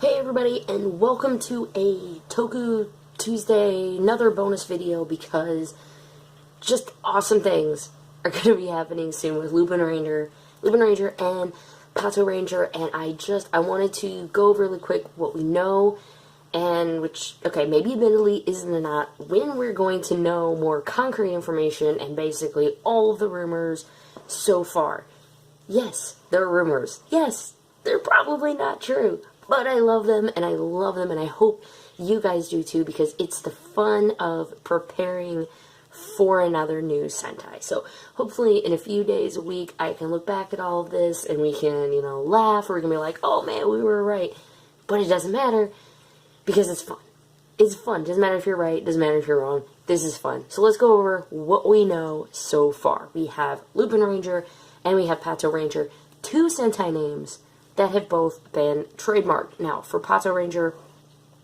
Hey everybody, and welcome to a Toku Tuesday, another bonus video, because just awesome things are going to be happening soon with Lupinranger and Patoranger, and I wanted to go over really quick what we know, and which, okay, maybe admittedly isn't not, when we're going to know more concrete information, and basically all of the rumors so far. Yes, they're rumors. Yes, they're probably not true. But I love them, and I hope you guys do too, because it's the fun of preparing for another new Sentai. So, hopefully, in a few days, a week, I can look back at all of this, and we can, laugh, or we can be like, oh man, we were right. But it doesn't matter, because it's fun. It's fun. Doesn't matter if you're right, doesn't matter if you're wrong. This is fun. So let's go over what we know so far. We have Lupinranger, and we have Patoranger, two Sentai names that have both been trademarked. Now, for Patoranger,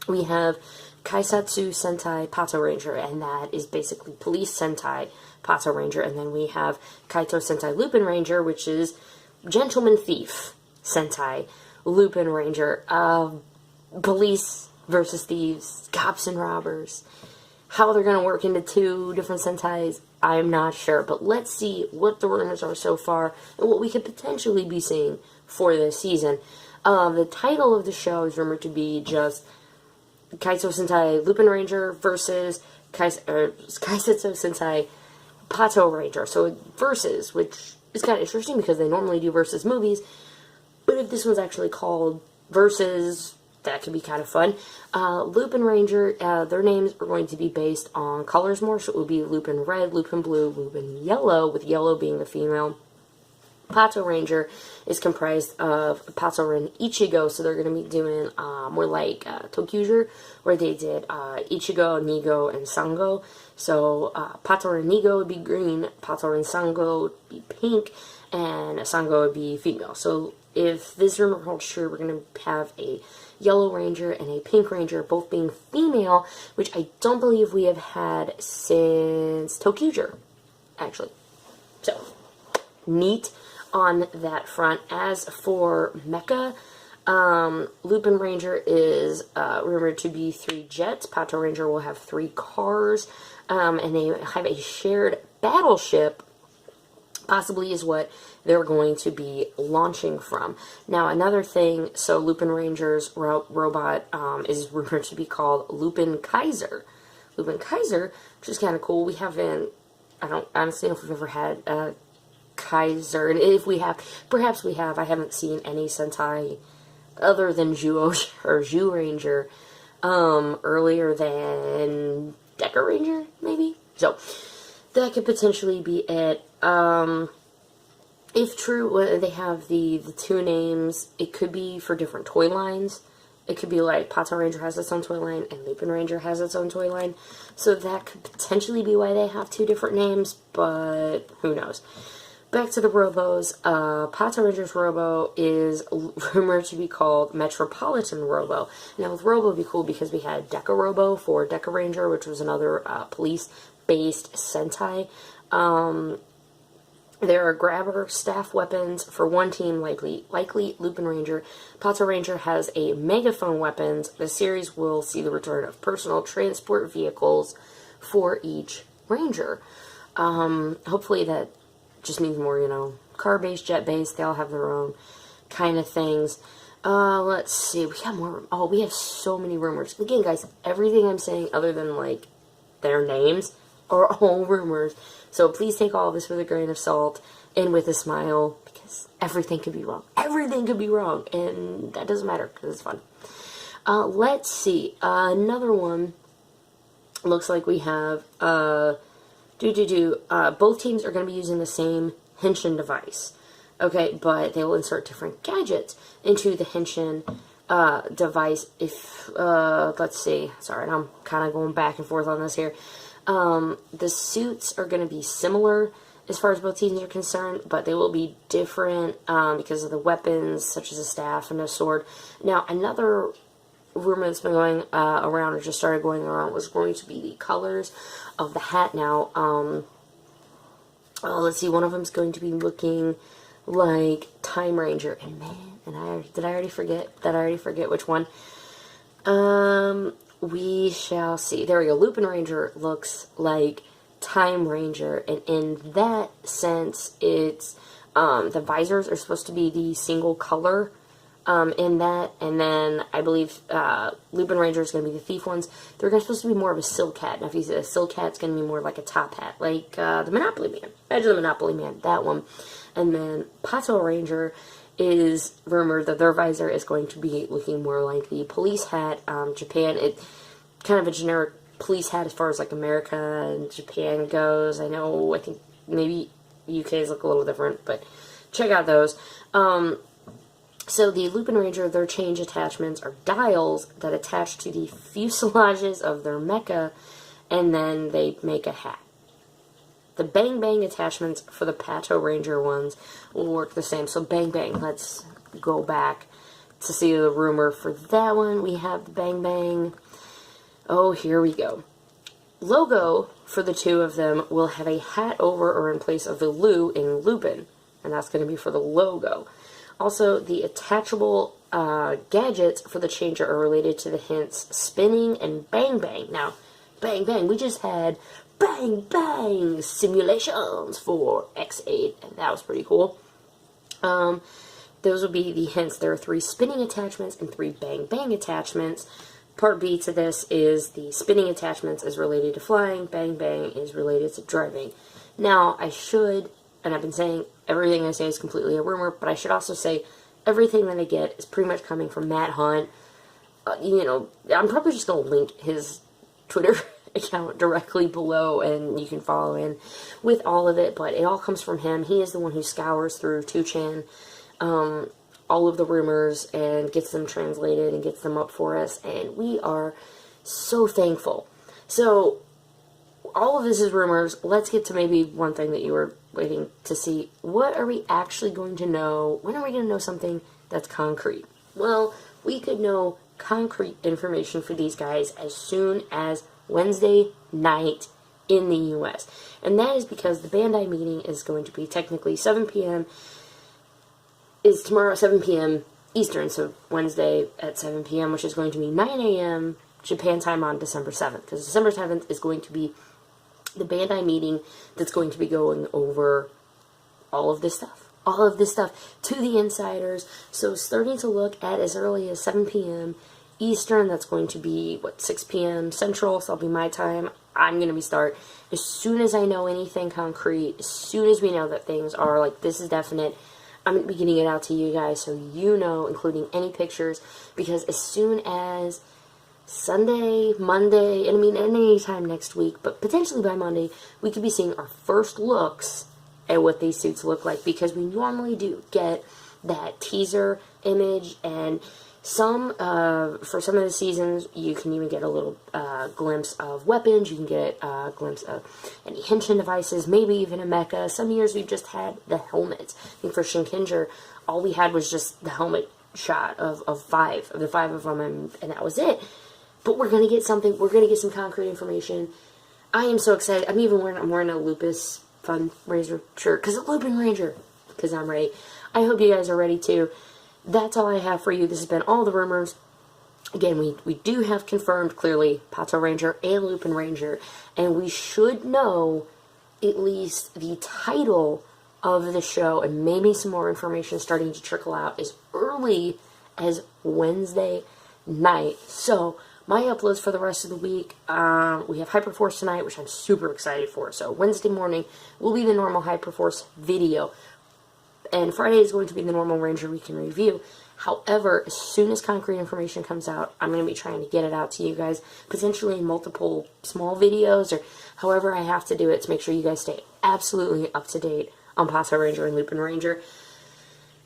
we have Keisatsu Sentai Patoranger, and that is basically Police Sentai Patoranger, and then we have Kaitou Sentai Lupinranger, which is Gentleman Thief Sentai Lupinranger. Police versus thieves, cops and robbers. How they're going to work into two different Sentais, I'm not sure, but let's see what the rumors are so far, and what we could potentially be seeing for this season. The title of the show is rumored to be just Kaitou Sentai Lupinranger versus Keisatsu Sentai Patoranger. So versus, which is kind of interesting because they normally do versus movies, but if this one's actually called versus, that could be kind of fun. Lupinranger, their names are going to be based on colors more, so it would be Lupin Red, Lupin Blue, Lupin Yellow, with yellow being the female. Patoranger is comprised of Pato and Ichigo, so they're going to be doing more like Kyuranger, where they did Ichigo, Nigo, and Sango. So Pato and Nigo would be green, Pato and Sango would be pink, and Sango would be female. So if this rumor holds true, we're going to have a Yellow Ranger and a Pink Ranger, both being female, which I don't believe we have had since Kyuranger, actually. So, neat on that front. As for Mecha, Lupinranger is rumored to be 3 jets. Patoranger will have 3 cars, and they have a shared battleship, possibly is what they're going to be launching from. Now, another thing, so Lupinranger's robot is rumored to be called Lupin-Kaiser. Lupin-Kaiser, which is kind of cool. We haven't, I don't honestly know if we've ever had a Kaiser, and if we have, perhaps we have. I haven't seen any Sentai other than Kyuranger earlier than Ranger, maybe? So, that could potentially be it. If true, they have the 2 names, it could be for different toy lines. It could be like Patoranger has its own toy line and Lupinranger has its own toy line. So that could potentially be why they have 2 different names, but who knows. Back to the Robos. Patoranger's Robo is rumored to be called Metropolitan Robo. Now, with Robo, it'd be cool because we had Deca Robo for Deca Ranger, which was another police-based Sentai. There are grabber staff weapons for one team, likely Lupinranger. Patoranger has a megaphone weapons. The series will see the return of personal transport vehicles for each Ranger. Hopefully that just means more, car-based, jet-based. They all have their own kind of things. Let's see. We have more. Oh, we have so many rumors. Again, guys, everything I'm saying other than, like, their names are all rumors. So please take all of this with a grain of salt and with a smile, because everything could be wrong. Everything could be wrong, and that doesn't matter because it's fun. Let's see. Another one. Looks like we have both teams are going to be using the same Henshin device. Okay, but they will insert different gadgets into the Henshin device. If, let's see. Sorry, I'm kind of going back and forth on this here. The suits are going to be similar as far as both teams are concerned, but they will be different because of the weapons, such as a staff and a sword. Now, another rumor that's been going around, or just started going around, was going to be the colors of the hat. Now, let's see, one of them is going to be looking like Time Ranger. And man, did I already forget which one? We shall see. There we go. Lupinranger looks like Time Ranger, and in that sense, it's the visors are supposed to be the single color in that, and then I believe Lupinranger is going to be the thief ones. They're supposed to be more of a silk hat. Now, if you say a silk hat, it's going to be more like a top hat, like the Monopoly Man. Imagine the Monopoly Man, that one. And then Patoranger is rumored that their visor is going to be looking more like the police hat. Japan, it kind of a generic police hat as far as like America and Japan goes. I think maybe UK's look a little different, but check out those. So the Lupinranger, their change attachments are dials that attach to the fuselages of their mecha, and then they make a hat. The Bang Bang attachments for the Patoranger ones will work the same. So Bang Bang, let's go back to see the rumor for that one. We have the Bang Bang. Oh, here we go. Logo for the two of them will have a hat over or in place of the Lu in Lupin, and that's going to be for the logo. Also, the attachable gadgets for the changer are related to the hints Spinning and Bang Bang. Now, Bang Bang, we just had Bang Bang simulations for X8, and that was pretty cool. Those will be the hints. There are 3 spinning attachments and 3 Bang Bang attachments. Part B to this is the spinning attachments is related to flying, Bang Bang is related to driving. Now, I should, and I've been saying everything I say is completely a rumor, but I should also say everything that I get is pretty much coming from Matt Hunt. I'm probably just going to link his Twitter account directly below, and you can follow in with all of it, but it all comes from him. He is the one who scours through 2chan, all of the rumors, and gets them translated and gets them up for us, and we are so thankful. So, all of this is rumors. Let's get to maybe one thing that you were waiting to see. What are we actually going to know? When are we going to know something that's concrete? Well, we could know concrete information for these guys as soon as Wednesday night in the U.S. And that is because the Bandai meeting is going to be technically 7 p.m. is tomorrow at 7 p.m. Eastern, so Wednesday at 7 p.m., which is going to be 9 a.m. Japan time on December 7th, because December 7th is going to be the Bandai meeting that's going to be going over all of this stuff to the insiders. So starting to look at as early as 7 p.m. Eastern, that's going to be, 6 p.m. Central, so that'll be my time. I'm going to be start as soon as I know anything concrete, as soon as we know that things are, this is definite, I'm going to be getting it out to you guys so you know, including any pictures, because as soon as Sunday, Monday, and any time next week, but potentially by Monday, we could be seeing our first looks at what these suits look like, because we normally do get that teaser image, and for some of the seasons, you can even get a little glimpse of weapons, you can get a glimpse of any henshin devices, maybe even a mecha. Some years we've just had the helmets. I think for Shinkenger, all we had was just the helmet shot of the five of them, and that was it. But we're going to get something, we're going to get some concrete information. I am so excited. I'm wearing a Lupus fundraiser shirt, because it's Lupinranger, because I'm ready. I hope you guys are ready too. That's all I have for you. This has been all the rumors. Again, we do have confirmed, clearly, Patoranger and Lupinranger, and we should know at least the title of the show, and maybe some more information starting to trickle out as early as Wednesday night. So, my uploads for the rest of the week, we have Hyperforce tonight, which I'm super excited for. So, Wednesday morning will be the normal Hyperforce video. And Friday is going to be the normal Ranger Week in Review. However, as soon as concrete information comes out, I'm going to be trying to get it out to you guys, potentially in multiple small videos, or however I have to do it to make sure you guys stay absolutely up to date on Patoranger and Lupinranger.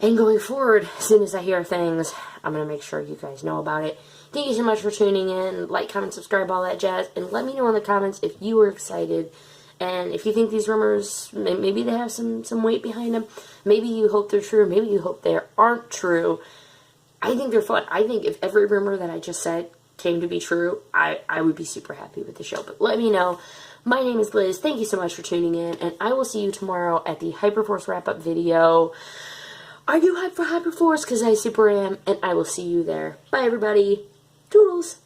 And going forward, as soon as I hear things, I'm going to make sure you guys know about it. Thank you so much for tuning in. Like, comment, subscribe, all that jazz. And let me know in the comments if you were excited. And if you think these rumors, maybe they have some weight behind them. Maybe you hope they're true. Maybe you hope they aren't true. I think they're fun. I think if every rumor that I just said came to be true, I would be super happy with the show. But let me know. My name is Liz. Thank you so much for tuning in, and I will see you tomorrow at the Hyperforce wrap-up video. Are you hyped for Hyperforce? Because I super am, and I will see you there. Bye, everybody. Toodles.